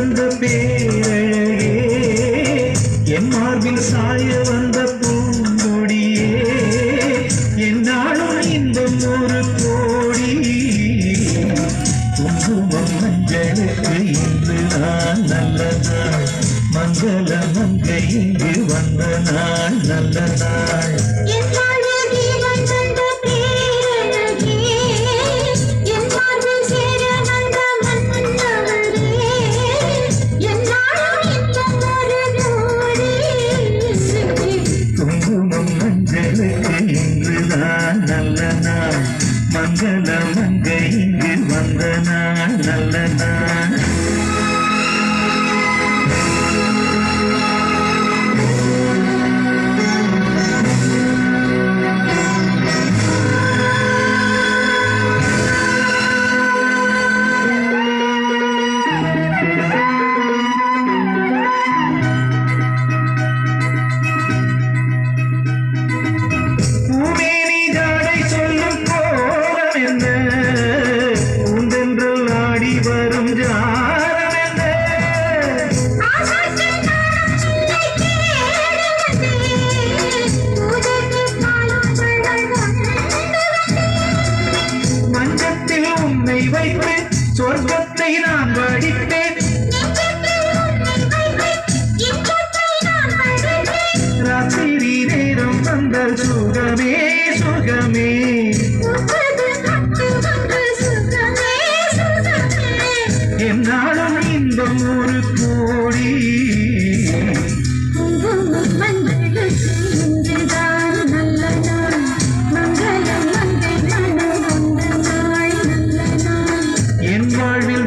தந்த பேரழகே என் மார்பில் சாய வந்த பூங்கொடியே என்னாலும் இன்பம் ஒரு கோடி குங்குமம் மஞ்சளுக்கு இன்று நான் நல்ல நாள் மங்கள மங்கை இங்கு வந்த நாள் நல்ல நாள் நல்ல நாள் மங்கள மங்கை இங்கு வந்த நாள் நல்ல நாள் வைத்து சொர்க்கத்தை நான் வடித்தேன் ராத்திரி நேரம் வந்தால் சுகமே சுகமே என்னாலும் இன்பம் ஒரு கோடி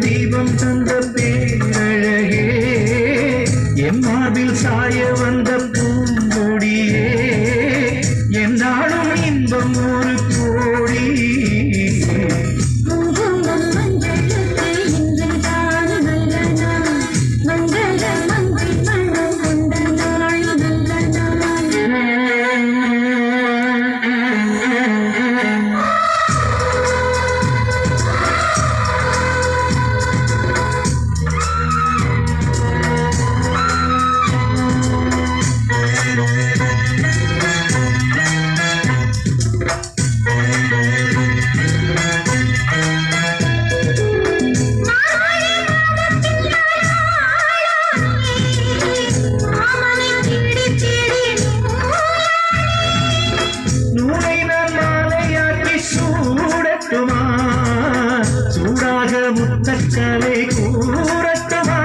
தீபம் தந்த பேரழகே என் மார்பில் சாய வந்த பூங்கொடியே என்னாலும் இன்பம் ஒரு கோடி சூடாக முத்தக்கலை கூறட்டுமா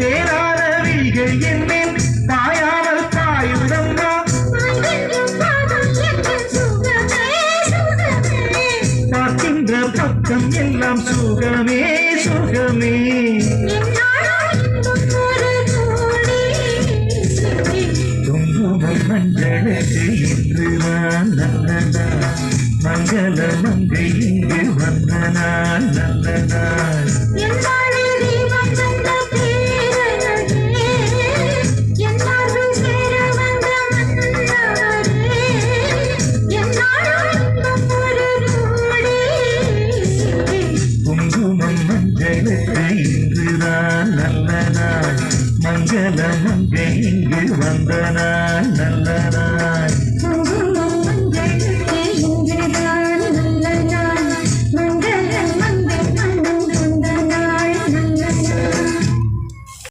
வேளாளர்கள் என்னின் பாயாமல் பாயுதம்மா பார்க்கின்ற பக்கம் எல்லாம் சுகமே சுகமே மஞ்சளுக்கு இன்று நான் நல்ல நாள் மங்கள மங்கை இங்கு வந்த நாள் நல்ல நாள் குங்குமம் மஞ்சளுக்கு இன்று நான் நல்ல நாள் மங்கள மங்கை இங்கு வந்த நாள் நல்ல நாள்